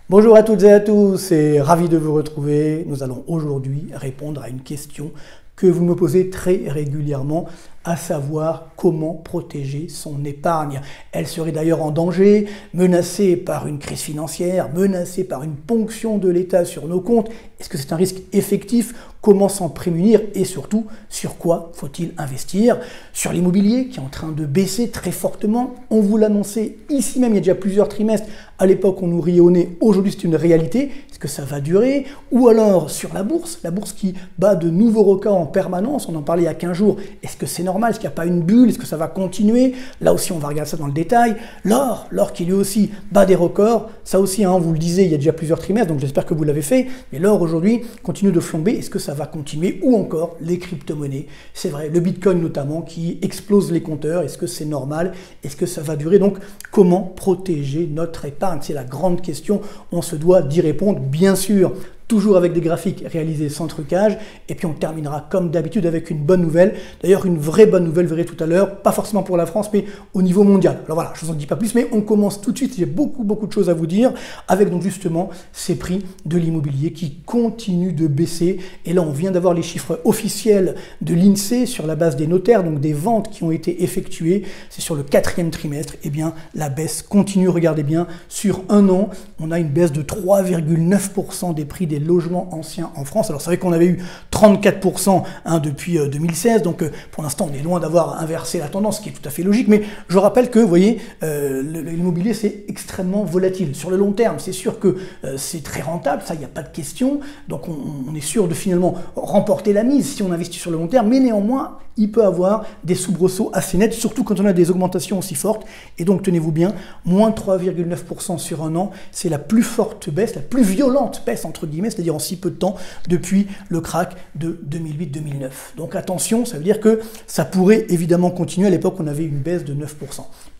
Bonjour à toutes et à tous et ravi de vous retrouver. Nous allons aujourd'hui répondre à une question que vous me posez très régulièrement, à savoir comment protéger son épargne. Elle serait d'ailleurs en danger, menacée par une crise financière, menacée par une ponction de l'État sur nos comptes. Est-ce que c'est un risque effectif? Comment s'en prémunir? Et surtout, sur quoi faut-il investir? Sur l'immobilier qui est en train de baisser très fortement. On vous l'annonçait ici même il y a déjà plusieurs trimestres. À l'époque, on nous riait au nez. Aujourd'hui, c'est une réalité. Est-ce que ça va durer? Ou alors sur la bourse qui bat de nouveaux records en permanence. On en parlait il y a 15 jours. Est-ce que c'est normal? Est-ce qu'il n'y a pas une bulle? Est-ce que ça va continuer? Là aussi, on va regarder ça dans le détail. L'or qui lui aussi bat des records. Ça aussi, on vous le disait il y a déjà plusieurs trimestres, donc j'espère que vous l'avez fait. Mais l'or aujourd'hui continue de flamber. Est-ce que ça va continuer? Ou encore les crypto-monnaies? C'est vrai, le Bitcoin notamment qui explose les compteurs. Est-ce que c'est normal? Est-ce que ça va durer? Donc, comment protéger notre épargne? C'est la grande question. On se doit d'y répondre, bien sûr. Toujours avec des graphiques réalisés sans trucage. Et puis on terminera comme d'habitude avec une bonne nouvelle. D'ailleurs, une vraie bonne nouvelle, vous verrez tout à l'heure. Pas forcément pour la France, mais au niveau mondial. Alors voilà, je ne vous en dis pas plus, mais on commence tout de suite. J'ai beaucoup de choses à vous dire. Avec donc justement ces prix de l'immobilier qui continuent de baisser. Et là, on vient d'avoir les chiffres officiels de l'INSEE sur la base des notaires, donc des ventes qui ont été effectuées. C'est sur le 4e trimestre. Eh bien, la baisse continue. Regardez bien, sur un an, on a une baisse de 3,9% des prix des logements anciens en France. Alors c'est vrai qu'on avait eu 34% depuis 2016, donc pour l'instant on est loin d'avoir inversé la tendance, ce qui est tout à fait logique, mais je rappelle que, vous voyez, l'immobilier c'est extrêmement volatile. Sur le long terme, c'est sûr que c'est très rentable, ça il n'y a pas de question, donc on est sûr de finalement remporter la mise si on investit sur le long terme, mais néanmoins il peut avoir des soubresauts assez nets, surtout quand on a des augmentations aussi fortes, et donc tenez-vous bien, moins 3,9% sur un an, c'est la plus forte baisse, la plus violente baisse entre guillemets, c'est-à-dire en si peu de temps, depuis le krach de 2008-2009. Donc attention, ça veut dire que ça pourrait évidemment continuer. À l'époque, on avait une baisse de 9%.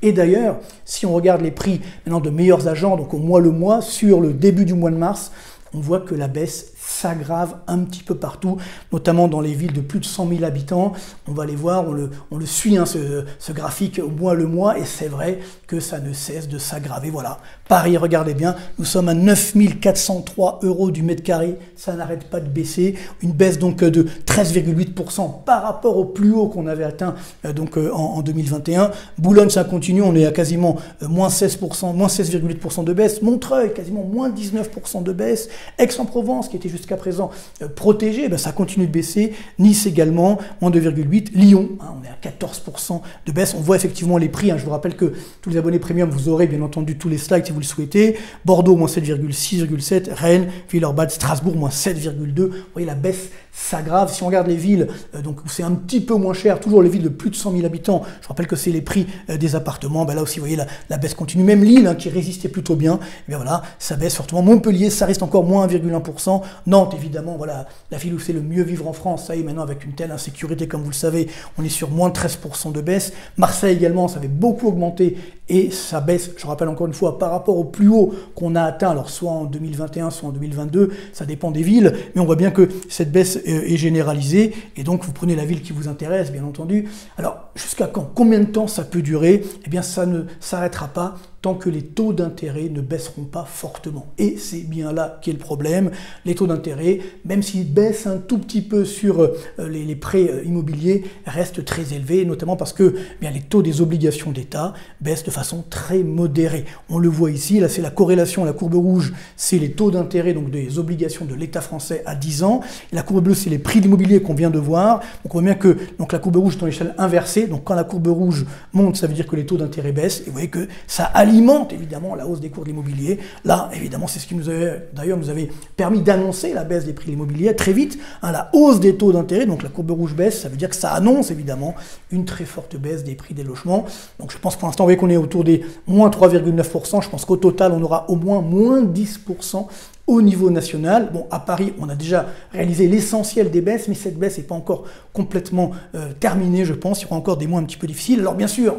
Et d'ailleurs, si on regarde les prix maintenant de meilleurs agents, donc au mois le mois, sur le début du mois de mars, on voit que la baisse s'aggrave un petit peu partout, notamment dans les villes de plus de 100 000 habitants. On va les voir, on le suit, ce graphique au mois le mois, et c'est vrai que ça ne cesse de s'aggraver. Voilà, Paris, regardez bien, nous sommes à 9 403 € du mètre carré, ça n'arrête pas de baisser, une baisse donc de 13,8% par rapport au plus haut qu'on avait atteint en 2021. Boulogne, ça continue, on est à quasiment moins 16%, moins 16,8% de baisse. Montreuil, quasiment moins 19% de baisse. Aix-en-Provence, qui était jusqu'à présent protégé, ça continue de baisser. Nice également, moins 2,8%. Lyon, on est à 14% de baisse. On voit effectivement les prix. Je vous rappelle que tous les abonnés premium, vous aurez bien entendu tous les slides si vous le souhaitez. Bordeaux, moins 7,6,7. Rennes, Villeurbanne, Strasbourg, moins 7,2. Vous voyez, la baisse s'aggrave. Si on regarde les villes, donc c'est un petit peu moins cher, toujours les villes de plus de 100 000 habitants. Je rappelle que c'est les prix des appartements. Là aussi, vous voyez, la baisse continue. Même Lille, qui résistait plutôt bien, et bien voilà, ça baisse fortement. Montpellier, ça reste encore moins 1,1%. Nantes, évidemment, voilà, la ville où c'est le mieux vivre en France, ça y est, maintenant avec une telle insécurité, comme vous le savez, on est sur moins 13% de baisse. Marseille également, ça avait beaucoup augmenté et ça baisse, je rappelle encore une fois, par rapport au plus haut qu'on a atteint, alors soit en 2021, soit en 2022, ça dépend des villes, mais on voit bien que cette baisse est généralisée, et donc vous prenez la ville qui vous intéresse, bien entendu. Alors, jusqu'à quand? Combien de temps ça peut durer? Eh bien, ça ne s'arrêtera pas tant que les taux d'intérêt ne baisseront pas fortement. Et c'est bien là qu'est le problème. Les taux d'intérêt, même s'ils baissent un tout petit peu sur les prêts immobiliers, restent très élevés, notamment parce que les taux des obligations d'État baissent de façon très modérée. On le voit ici, là c'est la corrélation, la courbe rouge, c'est les taux d'intérêt donc des obligations de l'État français à 10 ans. Et la courbe bleue, c'est les prix de l'immobilier qu'on vient de voir. Donc on voit bien que la courbe rouge est dans l'échelle inversée. Donc quand la courbe rouge monte, ça veut dire que les taux d'intérêt baissent. Et vous voyez que ça alimente évidemment la hausse des cours de l'immobilier. Là, évidemment, c'est ce qui nous avait permis d'annoncer la baisse des prix de l'immobilier très vite. La hausse des taux d'intérêt, donc la courbe rouge baisse, ça veut dire que ça annonce évidemment une très forte baisse des prix des logements. Donc je pense pour l'instant, vous voyez qu'on est autour des moins 3,9%. Je pense qu'au total, on aura au moins moins 10% au niveau national. Bon, à Paris, on a déjà réalisé l'essentiel des baisses, mais cette baisse n'est pas encore complètement terminée, je pense. Il y aura encore des mois un petit peu difficiles. Alors bien sûr,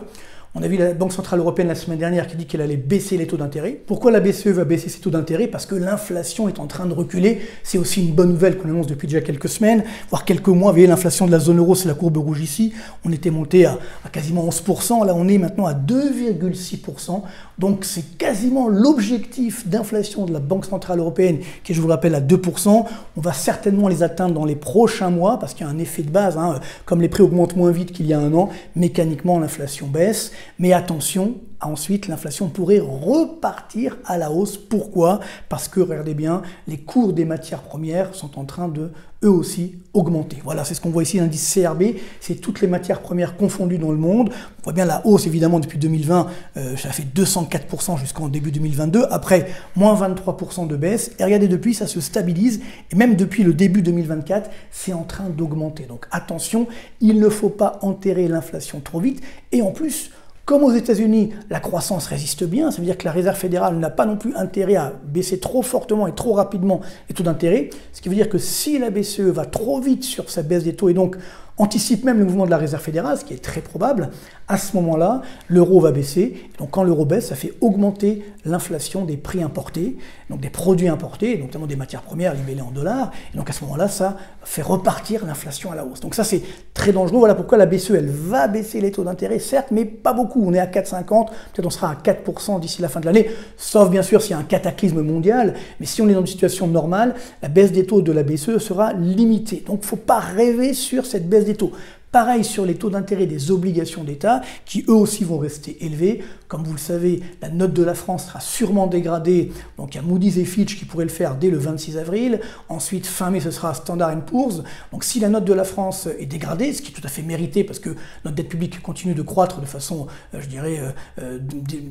On a vu la Banque Centrale Européenne la semaine dernière qui dit qu'elle allait baisser les taux d'intérêt. Pourquoi la BCE va baisser ses taux d'intérêt? Parce que l'inflation est en train de reculer. C'est aussi une bonne nouvelle qu'on annonce depuis déjà quelques semaines, voire quelques mois. Vous voyez, l'inflation de la zone euro, c'est la courbe rouge ici. On était monté à quasiment 11%. Là, on est maintenant à 2,6%. Donc, c'est quasiment l'objectif d'inflation de la Banque Centrale Européenne, qui est, je vous le rappelle, à 2%. On va certainement les atteindre dans les prochains mois, parce qu'il y a un effet de base. Comme les prix augmentent moins vite qu'il y a un an, mécaniquement, l'inflation baisse. Mais attention, ensuite, l'inflation pourrait repartir à la hausse. Pourquoi? Parce que, regardez bien, les cours des matières premières sont en train de, eux aussi, augmenter. Voilà, c'est ce qu'on voit ici, l'indice CRB, c'est toutes les matières premières confondues dans le monde. On voit bien la hausse, évidemment, depuis 2020, ça fait 204% jusqu'en début 2022. Après, moins 23% de baisse. Et regardez, depuis, ça se stabilise. Et même depuis le début 2024, c'est en train d'augmenter. Donc, attention, il ne faut pas enterrer l'inflation trop vite. Et en plus, comme aux États-Unis, la croissance résiste bien, ça veut dire que la Réserve fédérale n'a pas non plus intérêt à baisser trop fortement et trop rapidement les taux d'intérêt, ce qui veut dire que si la BCE va trop vite sur sa baisse des taux et donc anticipe même le mouvement de la Réserve fédérale, ce qui est très probable, à ce moment-là, l'euro va baisser. Donc quand l'euro baisse, ça fait augmenter l'inflation des prix importés, donc des produits importés, notamment des matières premières libellées en dollars. Et donc à ce moment-là, ça fait repartir l'inflation à la hausse. Donc ça, c'est très dangereux. Voilà pourquoi la BCE, elle va baisser les taux d'intérêt, certes, mais pas beaucoup. On est à 4,50, peut-être on sera à 4% d'ici la fin de l'année, sauf bien sûr s'il y a un cataclysme mondial. Mais si on est dans une situation normale, la baisse des taux de la BCE sera limitée. Donc il ne faut pas rêver sur cette baisse des taux. Pareil sur les taux d'intérêt des obligations d'État, qui eux aussi vont rester élevés. Comme vous le savez, la note de la France sera sûrement dégradée. Donc il y a Moody's et Fitch qui pourraient le faire dès le 26 avril. Ensuite, fin mai, ce sera Standard & Poor's. Donc si la note de la France est dégradée, ce qui est tout à fait mérité parce que notre dette publique continue de croître de façon, je dirais,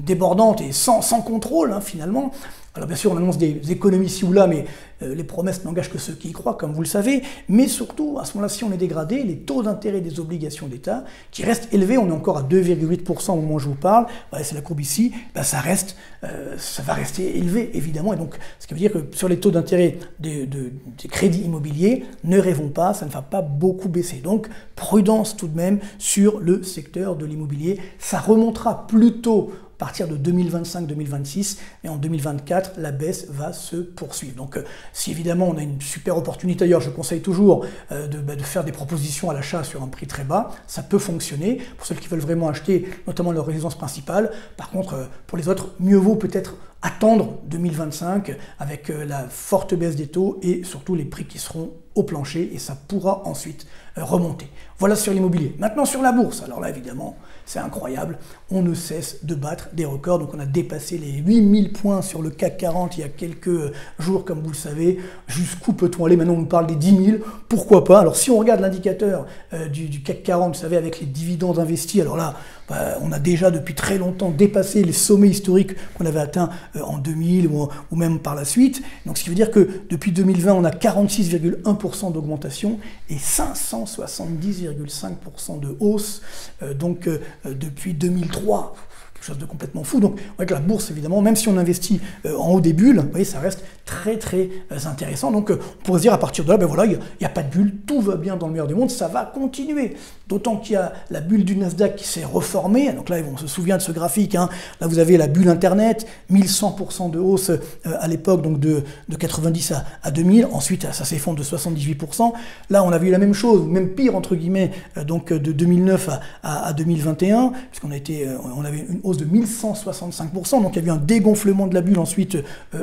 débordante et sans contrôle, finalement. Alors bien sûr, on annonce des économies ici ou là, mais les promesses n'engagent que ceux qui y croient, comme vous le savez. Mais surtout, à ce moment-là, si on est dégradé, les taux d'intérêt des obligations d'État, qui restent élevés, on est encore à 2,8% au moment où je vous parle, voilà, c'est la courbe ici, ben ça va rester élevé, évidemment. Et donc, ce qui veut dire que sur les taux d'intérêt des crédits immobiliers, ne rêvons pas, ça ne va pas beaucoup baisser. Donc, prudence tout de même sur le secteur de l'immobilier. Ça remontera plutôt à partir de 2025-2026, et en 2024, la baisse va se poursuivre. Donc, si évidemment on a une super opportunité, d'ailleurs je conseille toujours de faire des propositions à l'achat sur un prix très bas, ça peut fonctionner pour ceux qui veulent vraiment acheter, notamment leur résidence principale. Par contre, pour les autres, mieux vaut peut-être attendre 2025 avec la forte baisse des taux et surtout les prix qui seront au plancher, et ça pourra ensuite remonter. Voilà sur l'immobilier. Maintenant sur la bourse, alors là évidemment, c'est incroyable, on ne cesse de battre des records. Donc on a dépassé les 8000 points sur le CAC 40 il y a quelques jours, comme vous le savez. Jusqu'où peut-on aller? Maintenant on nous parle des 10 000, pourquoi pas? Alors si on regarde l'indicateur du CAC 40, vous savez, avec les dividendes investis, alors là, on a déjà depuis très longtemps dépassé les sommets historiques qu'on avait atteints en 2000 ou même par la suite. Donc ce qui veut dire que depuis 2020, on a 46,1% d'augmentation et 570,5% de hausse. Depuis 2003, quelque chose de complètement fou. Donc, on voit que la bourse, évidemment, même si on investit en haut des bulles, vous voyez, ça reste très, très intéressant. Donc, on pourrait se dire, à partir de là, ben voilà, il n'y a pas de bulle, tout va bien dans le meilleur des mondes, ça va continuer. D'autant qu'il y a la bulle du Nasdaq qui s'est reformée. Donc là, on se souvient de ce graphique. Là, vous avez la bulle Internet, 1100% de hausse à l'époque, donc de 90 à 2000. Ensuite, ça s'effondre de 78%. Là, on a vu la même chose, même pire, entre guillemets, donc de 2009 à 2021, puisqu'on avait une hausse de 1165%. Donc, il y a eu un dégonflement de la bulle ensuite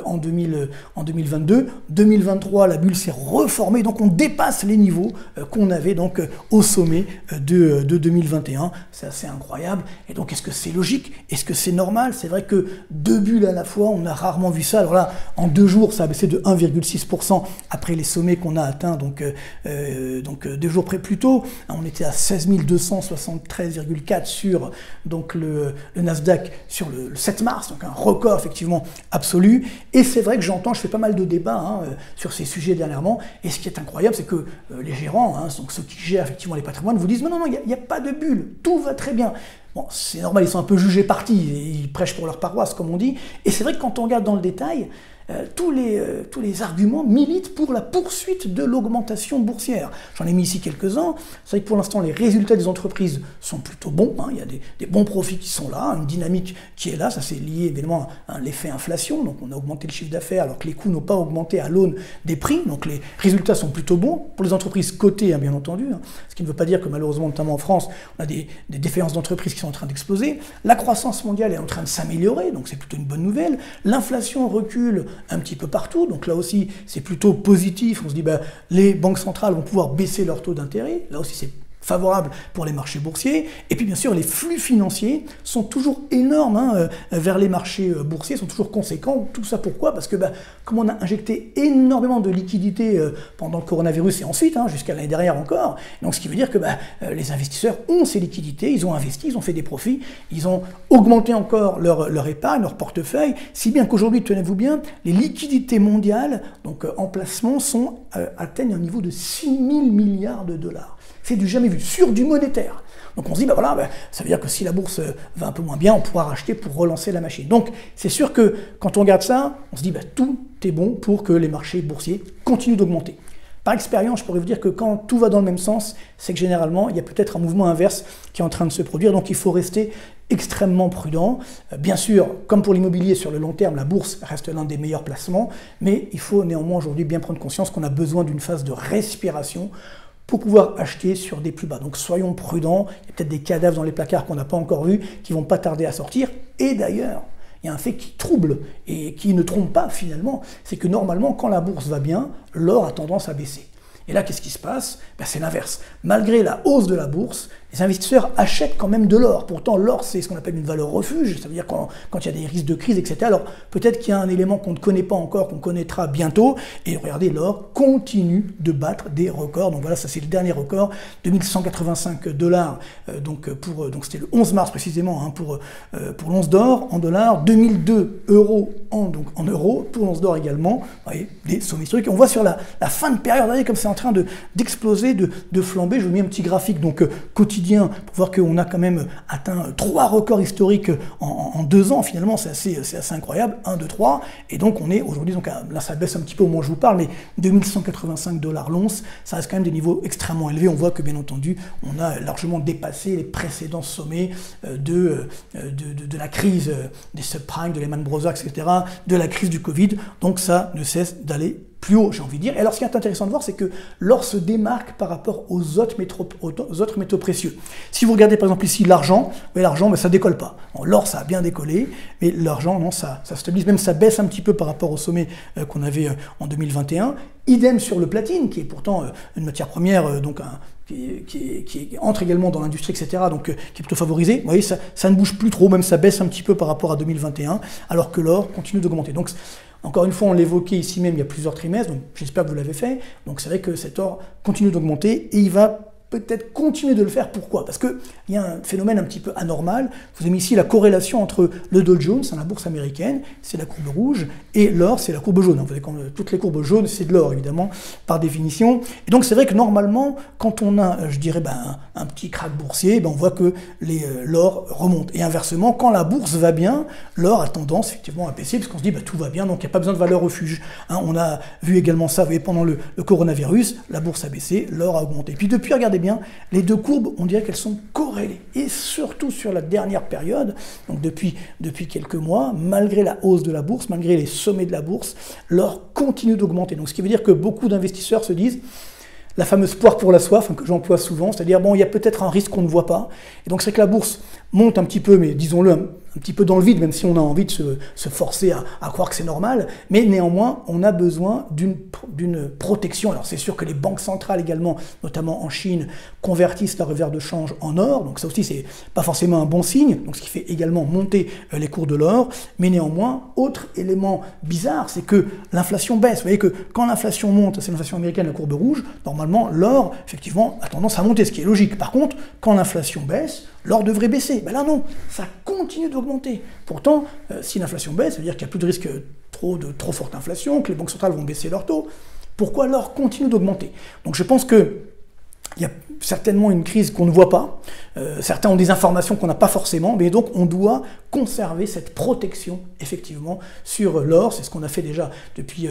en 2022. 2023, la bulle s'est reformée. Donc, on dépasse les niveaux qu'on avait donc au sommet de 2021. C'est assez incroyable. Et donc, est-ce que c'est logique? Est-ce que c'est normal? C'est vrai que deux bulles à la fois, on a rarement vu ça. Alors là, en 2 jours, ça a baissé de 1,6% après les sommets qu'on a atteints, donc 2 jours plus tôt. On était à 16 273,4 sur donc, le Nasdaq sur le 7 mars, donc un record effectivement absolu. Et c'est vrai que je fais pas mal de débats sur ces sujets dernièrement. Et ce qui est incroyable, c'est que les gérants, donc ceux qui gèrent effectivement les patrimoines, vous disent non, il n'y a pas de bulle, tout va très bien. Bon, c'est normal, ils sont un peu jugés partis, ils prêchent pour leur paroisse, comme on dit. Et c'est vrai que quand on regarde dans le détail, tous les arguments militent pour la poursuite de l'augmentation boursière. J'en ai mis ici quelques-uns. C'est vrai que pour l'instant, les résultats des entreprises sont plutôt bons. Il y a des bons profits qui sont là, une dynamique qui est là. Ça, c'est lié évidemment à l'effet inflation. Donc, on a augmenté le chiffre d'affaires alors que les coûts n'ont pas augmenté à l'aune des prix. Donc, les résultats sont plutôt bons. Pour les entreprises cotées, bien entendu. Ce qui ne veut pas dire que malheureusement, notamment en France, on a des défaillances d'entreprises qui sont en train d'exploser. La croissance mondiale est en train de s'améliorer. Donc, c'est plutôt une bonne nouvelle. L'inflation recule un petit peu partout, donc là aussi c'est plutôt positif. On se dit les banques centrales vont pouvoir baisser leur taux d'intérêt, là aussi c'est favorable pour les marchés boursiers. Et puis bien sûr les flux financiers sont toujours énormes vers les marchés boursiers, sont toujours conséquents. Tout ça pourquoi? Parce que comme on a injecté énormément de liquidités pendant le coronavirus et ensuite jusqu'à l'année dernière encore, donc ce qui veut dire que les investisseurs ont ces liquidités, ils ont investi, ils ont fait des profits, ils ont augmenté encore leur épargne, leur portefeuille, si bien qu'aujourd'hui, tenez-vous bien, les liquidités mondiales, donc en placement, atteignent un niveau de 6 000 milliards de dollars. C'est du jamais vu, sur du monétaire. Donc on se dit, ça veut dire que si la bourse va un peu moins bien, on pourra racheter pour relancer la machine. Donc c'est sûr que quand on regarde ça, on se dit, tout est bon pour que les marchés boursiers continuent d'augmenter. Par expérience, je pourrais vous dire que quand tout va dans le même sens, c'est que généralement, il y a peut-être un mouvement inverse qui est en train de se produire. Donc il faut rester extrêmement prudent. Bien sûr, comme pour l'immobilier, sur le long terme, la bourse reste l'un des meilleurs placements. Mais il faut néanmoins aujourd'hui bien prendre conscience qu'on a besoin d'une phase de respiration pour pouvoir acheter sur des plus bas. Donc soyons prudents, il y a peut-être des cadavres dans les placards qu'on n'a pas encore vus, qui ne vont pas tarder à sortir. Et d'ailleurs, il y a un fait qui trouble et qui ne trompe pas finalement, c'est que normalement, quand la bourse va bien, l'or a tendance à baisser. Et là, qu'est-ce qui se passe? C'est l'inverse. Malgré la hausse de la bourse, les investisseurs achètent quand même de l'or. Pourtant, l'or, c'est ce qu'on appelle une valeur refuge. Ça veut dire quand il y a des risques de crise, etc. Alors, peut-être qu'il y a un élément qu'on ne connaît pas encore, qu'on connaîtra bientôt. Et regardez, l'or continue de battre des records. Donc voilà, ça c'est le dernier record, 2185 $. Donc c'était le 11 mars précisément pour l'once d'or en dollars, 2002 € en euros pour l'once d'or également. Vous voyez, des sommets historiques. On voit sur la fin de période, regardez comme c'est en train d'exploser, de flamber. Je vous mets un petit graphique quotidien pour voir qu'on a quand même atteint 3 records historiques en 2 ans. Finalement, c'est assez incroyable. 1, 2, 3. Et donc, on est aujourd'hui, là, ça baisse un petit peu au moment où je vous parle, mais 2185 $ l'once, ça reste quand même des niveaux extrêmement élevés. On voit que, bien entendu, on a largement dépassé les précédents sommets de la crise des subprimes, de Lehman Brothers, etc., de la crise du Covid. Donc, ça ne cesse d'aller plus haut, j'ai envie de dire. Et alors, ce qui est intéressant de voir, c'est que l'or se démarque par rapport aux autres métaux précieux. Si vous regardez, par exemple, ici, l'argent, ça décolle pas. L'or, ça a bien décollé, mais l'argent, non, ça stabilise. Même ça baisse un petit peu par rapport au sommet qu'on avait en 2021. Idem sur le platine, qui est pourtant une matière première, qui entre également dans l'industrie, etc., donc qui est plutôt favorisée. Vous voyez, ça ne bouge plus trop, même ça baisse un petit peu par rapport à 2021, alors que l'or continue d'augmenter. Donc, encore une fois, on l'évoquait ici même il y a plusieurs trimestres, donc j'espère que vous l'avez fait. Donc c'est vrai que cet or continue d'augmenter et il va peut-être continuer de le faire. Pourquoi? Parce qu'il y a un phénomène un petit peu anormal. Je vous ai mis ici la corrélation entre le Dow Jones, la bourse américaine, c'est la courbe rouge, et l'or, c'est la courbe jaune. Vous voyez, toutes les courbes jaunes, c'est de l'or, évidemment, par définition. Et donc, c'est vrai que normalement, quand on a, je dirais, un petit crack boursier, on voit que l'or remonte. Et inversement, quand la bourse va bien, l'or a tendance, effectivement, à baisser, parce qu'on se dit, tout va bien, donc il n'y a pas besoin de valeur refuge. On a vu également ça, vous voyez, pendant le coronavirus, la bourse a baissé, l'or a augmenté. Et puis depuis, regardez bien, les deux courbes, on dirait qu'elles sont corrélées. Et surtout sur la dernière période, donc depuis quelques mois, malgré la hausse de la bourse, malgré les sommets de la bourse, l'or continue d'augmenter. Donc ce qui veut dire que beaucoup d'investisseurs se disent, la fameuse poire pour la soif, que j'emploie souvent, c'est-à-dire, il y a peut-être un risque qu'on ne voit pas. Et donc c'est que la bourse monte un petit peu, mais disons-le, un petit peu dans le vide, même si on a envie de se forcer à croire que c'est normal, mais néanmoins, on a besoin d'une protection. Alors c'est sûr que les banques centrales également, notamment en Chine, convertissent leur réserve de change en or, donc ça aussi c'est pas forcément un bon signe, donc ce qui fait également monter les cours de l'or, mais néanmoins, autre élément bizarre, c'est que l'inflation baisse. Vous voyez que quand l'inflation monte, c'est l'inflation américaine, la courbe rouge, normalement l'or, effectivement, a tendance à monter, ce qui est logique. Par contre, quand l'inflation baisse, l'or devrait baisser. Là non, ça continue d'augmenter. Pourtant, si l'inflation baisse, ça veut dire qu'il n'y a plus de risque de trop forte inflation, que les banques centrales vont baisser leurs taux. Pourquoi l'or continue d'augmenter? Donc je pense que il y a certainement une crise qu'on ne voit pas. Certains ont des informations qu'on n'a pas forcément, mais donc on doit conserver cette protection, effectivement, sur l'or. C'est ce qu'on a fait déjà depuis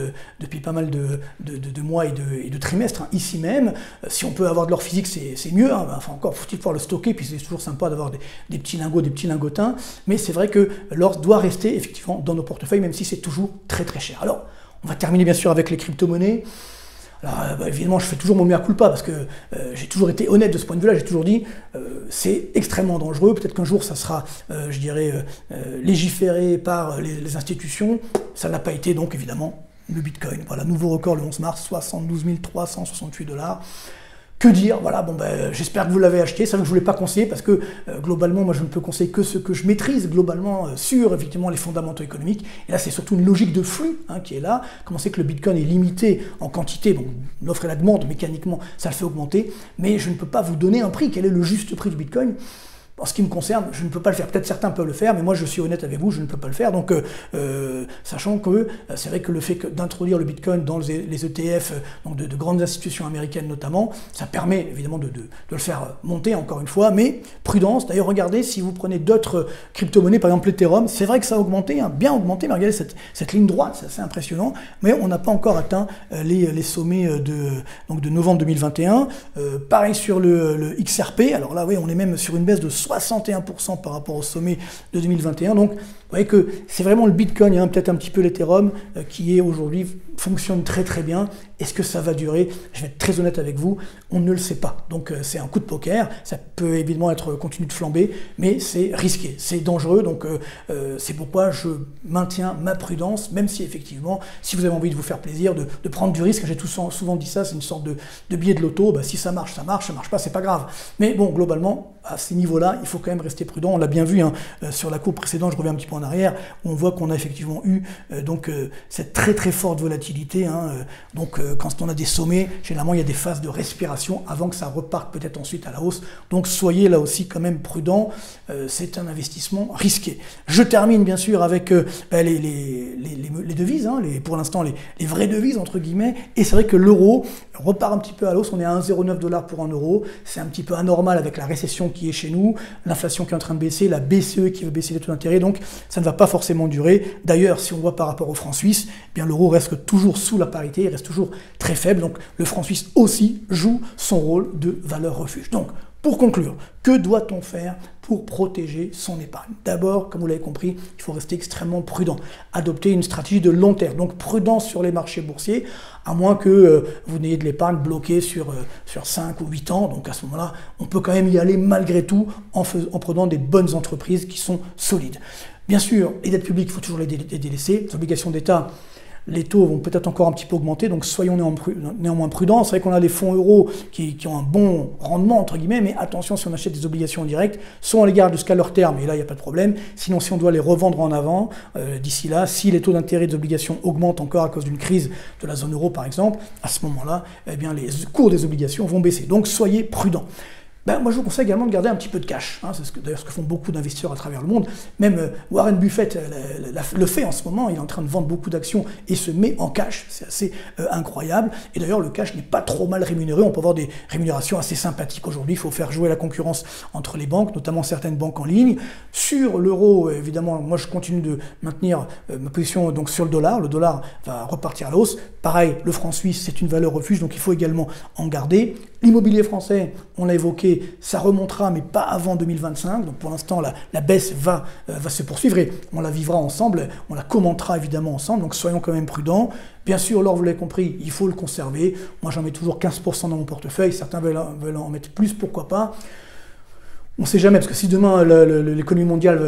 pas mal de mois et de trimestres, hein, ici même. Si on peut avoir de l'or physique, c'est mieux. Hein. Enfin, encore faut-il pouvoir le stocker, puis c'est toujours sympa d'avoir des petits lingots, des petits lingotins. Mais c'est vrai que l'or doit rester, effectivement, dans nos portefeuilles, même si c'est toujours très très cher. Alors, on va terminer, bien sûr, avec les crypto-monnaies. Alors, évidemment, je fais toujours mon mea culpa parce que j'ai toujours été honnête de ce point de vue-là. J'ai toujours dit c'est extrêmement dangereux. Peut-être qu'un jour, ça sera, je dirais, légiféré par les institutions. Ça n'a pas été, donc évidemment, le Bitcoin. Voilà, nouveau record le 11 mars, 72 368 $. Que dire? Voilà, bon ben, j'espère que vous l'avez acheté. C'est vrai que je ne voulais pas conseiller parce que globalement, moi je ne peux conseiller que ce que je maîtrise globalement sur effectivement les fondamentaux économiques. Et là, c'est surtout une logique de flux hein, qui est là. Comment c'est que le Bitcoin est limité en quantité? Bon, l'offre et la demande, mécaniquement, ça le fait augmenter. Mais je ne peux pas vous donner un prix. Quel est le juste prix du Bitcoin? En ce qui me concerne, je ne peux pas le faire. Peut-être certains peuvent le faire, mais moi je suis honnête avec vous, je ne peux pas le faire. Donc, sachant que c'est vrai que le fait d'introduire le Bitcoin dans les ETF, donc de grandes institutions américaines notamment, ça permet évidemment de le faire monter encore une fois, mais prudence. D'ailleurs, regardez, si vous prenez d'autres crypto-monnaies, par exemple l'Ethereum, c'est vrai que ça a augmenté, hein, bien augmenté, mais regardez cette ligne droite, c'est assez impressionnant, mais on n'a pas encore atteint les sommets de novembre 2021. Pareil sur le XRP, alors là, oui, on est même sur une baisse de 61% par rapport au sommet de 2021. Donc, vous voyez que c'est vraiment le Bitcoin, hein, peut-être un petit peu l'Ethereum, qui est aujourd'hui fonctionne très très bien. Est-ce que ça va durer? Je vais être très honnête avec vous, on ne le sait pas. Donc c'est un coup de poker, ça peut évidemment continue de flamber, mais c'est risqué, c'est dangereux. Donc c'est pourquoi je maintiens ma prudence, même si effectivement, si vous avez envie de vous faire plaisir, de prendre du risque, j'ai souvent dit ça, c'est une sorte de billet de loto. Bah, si ça marche, ça marche pas, c'est pas grave. Mais bon, globalement, à ces niveaux-là, il faut quand même rester prudent. On l'a bien vu hein, sur la courbe précédente, je reviens un petit peu en arrière, où on voit qu'on a effectivement eu cette très très forte volatilité. Hein, quand on a des sommets, généralement il y a des phases de respiration avant que ça reparte peut-être ensuite à la hausse. Donc soyez là aussi quand même prudents, c'est un investissement risqué. Je termine bien sûr avec les devises, hein, pour l'instant les vraies devises entre guillemets, et c'est vrai que l'euro repart un petit peu à l'hausse, on est à 1,09 $ pour un euro, c'est un petit peu anormal avec la récession qui est chez nous, l'inflation qui est en train de baisser, la BCE qui veut baisser les taux d'intérêt, donc ça ne va pas forcément durer. D'ailleurs, si on voit par rapport au franc suisse, eh bien l'euro reste toujours sous la parité, il reste toujours très faible, donc le franc suisse aussi joue son rôle de valeur refuge. Donc, pour conclure, que doit-on faire pour protéger son épargne? D'abord, comme vous l'avez compris, il faut rester extrêmement prudent, adopter une stratégie de long terme, donc prudence sur les marchés boursiers, à moins que vous n'ayez de l'épargne bloquée sur 5 ou 8 ans, donc à ce moment-là, on peut quand même y aller malgré tout en prenant des bonnes entreprises qui sont solides. Bien sûr, les dettes publiques, il faut toujours les délaisser, les obligations d'État, les taux vont peut-être encore un petit peu augmenter, donc soyons néanmoins prudents. C'est vrai qu'on a des fonds euros qui ont un bon rendement, entre guillemets, mais attention, si on achète des obligations en direct, soit on les garde jusqu'à leur terme, et là, il n'y a pas de problème. Sinon, si on doit les revendre en avant, d'ici là, si les taux d'intérêt des obligations augmentent encore à cause d'une crise de la zone euro, par exemple, à ce moment-là, eh bien, les cours des obligations vont baisser. Donc, soyez prudents. Ben, moi, je vous conseille également de garder un petit peu de cash. Hein, c'est d'ailleurs ce que font beaucoup d'investisseurs à travers le monde. Même Warren Buffett le fait en ce moment. Il est en train de vendre beaucoup d'actions et se met en cash. C'est assez incroyable. Et d'ailleurs, le cash n'est pas trop mal rémunéré. On peut avoir des rémunérations assez sympathiques aujourd'hui. Il faut faire jouer la concurrence entre les banques, notamment certaines banques en ligne. Sur l'euro, évidemment, moi, je continue de maintenir ma position donc, sur le dollar. Le dollar va repartir à la hausse. Pareil, le franc suisse, c'est une valeur refuge, donc il faut également en garder. L'immobilier français, on l'a évoqué, ça remontera, mais pas avant 2025. Donc pour l'instant, la baisse va se poursuivre et on la vivra ensemble, on la commentera évidemment ensemble, donc soyons quand même prudents. Bien sûr, l'or, vous l'avez compris, il faut le conserver. Moi, j'en mets toujours 15% dans mon portefeuille. Certains veulent en mettre plus, pourquoi pas. On ne sait jamais, parce que si demain l'économie mondiale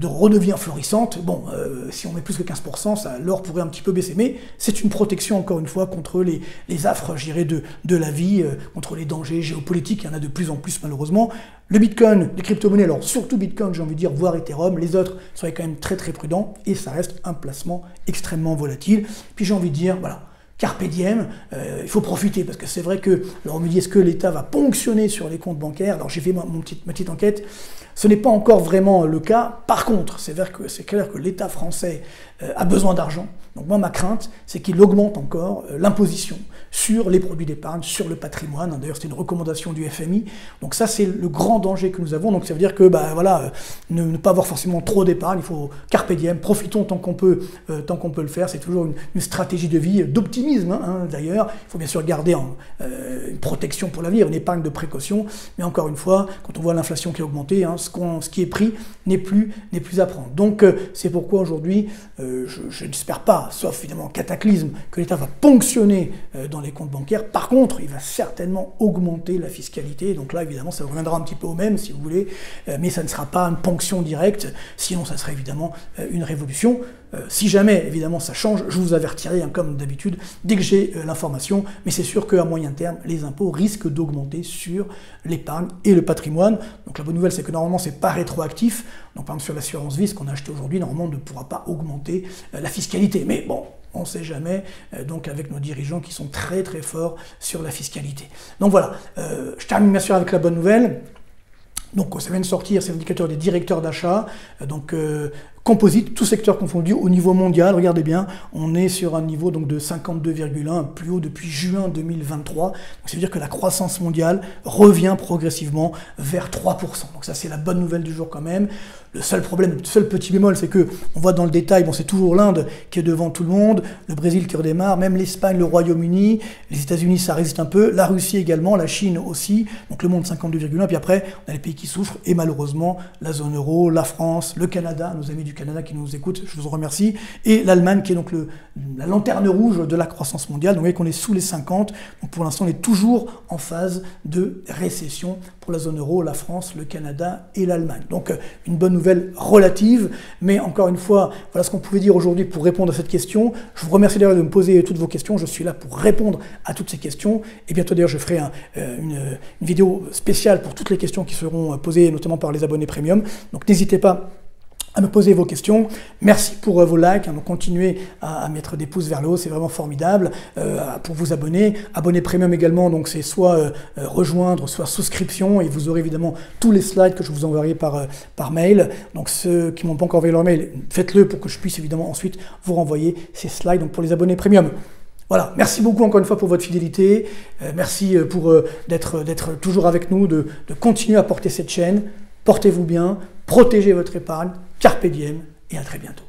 redevient florissante, bon, si on met plus que 15%, l'or pourrait un petit peu baisser. Mais c'est une protection, encore une fois, contre les affres, je dirais, de la vie, contre les dangers géopolitiques. Il y en a de plus en plus, malheureusement. Le Bitcoin, les crypto-monnaies, alors surtout Bitcoin, j'ai envie de dire, voire Ethereum, les autres, soyez quand même très très prudents, et ça reste un placement extrêmement volatile. Puis j'ai envie de dire, voilà, Carpe diem, il faut profiter, parce que c'est vrai que, alors on me dit, est-ce que l'État va ponctionner sur les comptes bancaires? Alors j'ai fait ma petite enquête, ce n'est pas encore vraiment le cas. Par contre, c'est clair que l'État français a besoin d'argent. Donc moi, ma crainte, c'est qu'il augmente encore l'imposition sur les produits d'épargne, sur le patrimoine. D'ailleurs, c'est une recommandation du FMI. Donc ça, c'est le grand danger que nous avons. Donc ça veut dire que, voilà, ne pas avoir forcément trop d'épargne. Il faut carpe diem, profitons tant qu'on peut le faire. C'est toujours une stratégie de vie, d'optimisme. D'ailleurs, il faut bien sûr garder une protection pour l'avenir, une épargne de précaution. Mais encore une fois, quand on voit l'inflation qui a augmenté, ce qui est pris n'est plus à prendre. Donc c'est pourquoi aujourd'hui, je n'espère pas, sauf évidemment cataclysme, que l'État va ponctionner dans les comptes bancaires. Par contre, il va certainement augmenter la fiscalité. Donc là, évidemment, ça reviendra un petit peu au même, si vous voulez, mais ça ne sera pas une ponction directe, sinon ça serait évidemment une révolution. Si jamais, évidemment, ça change, je vous avertirai, comme d'habitude, dès que j'ai l'information, mais c'est sûr qu'à moyen terme, les impôts risquent d'augmenter sur l'épargne et le patrimoine. Donc la bonne nouvelle, c'est que normalement, c'est pas rétroactif. Donc par exemple, sur l'assurance vie, ce qu'on a acheté aujourd'hui, normalement, ne pourra pas augmenter la fiscalité. Mais bon, on ne sait jamais, donc avec nos dirigeants qui sont très très forts sur la fiscalité. Donc voilà, je termine bien sûr avec la bonne nouvelle. Donc ça vient de sortir, c'est l'indicateur des directeurs d'achat, donc composite, tout secteur confondu au niveau mondial. Regardez bien, on est sur un niveau donc de 52,1, plus haut depuis juin 2023. Donc ça veut dire que la croissance mondiale revient progressivement vers 3%. Donc ça, c'est la bonne nouvelle du jour quand même. Le seul problème, le seul petit bémol, c'est que on voit dans le détail, bon, c'est toujours l'Inde qui est devant tout le monde, le Brésil qui redémarre, même l'Espagne, le Royaume-Uni, les États-Unis, ça résiste un peu, la Russie également, la Chine aussi, donc le monde 52,1, puis après, on a les pays qui souffrent, et malheureusement, la zone euro, la France, le Canada, nos amis du Canada qui nous écoutent, je vous en remercie, et l'Allemagne qui est donc la lanterne rouge de la croissance mondiale. Donc vous voyez qu'on est sous les 50, donc pour l'instant, on est toujours en phase de récession pour la zone euro, la France, le Canada et l'Allemagne. Donc une bonne nouvelle relative, mais encore une fois, voilà ce qu'on pouvait dire aujourd'hui pour répondre à cette question. Je vous remercie d'ailleurs de me poser toutes vos questions, je suis là pour répondre à toutes ces questions, et bientôt d'ailleurs je ferai une vidéo spéciale pour toutes les questions qui seront posées, notamment par les abonnés premium, donc n'hésitez pas à me poser vos questions. Merci pour vos likes, donc continuez à mettre des pouces vers le haut, c'est vraiment formidable. Pour vous abonner, abonner premium également, donc c'est soit rejoindre, soit souscription, et vous aurez évidemment tous les slides que je vous enverrai par mail. Donc ceux qui m'ont pas encore envoyé leur mail, faites-le pour que je puisse évidemment ensuite vous renvoyer ces slides, donc pour les abonnés premium. Voilà, merci beaucoup encore une fois pour votre fidélité, merci pour d'être toujours avec nous, de continuer à porter cette chaîne. Portez-vous bien, protégez votre épargne, carpe diem, et à très bientôt.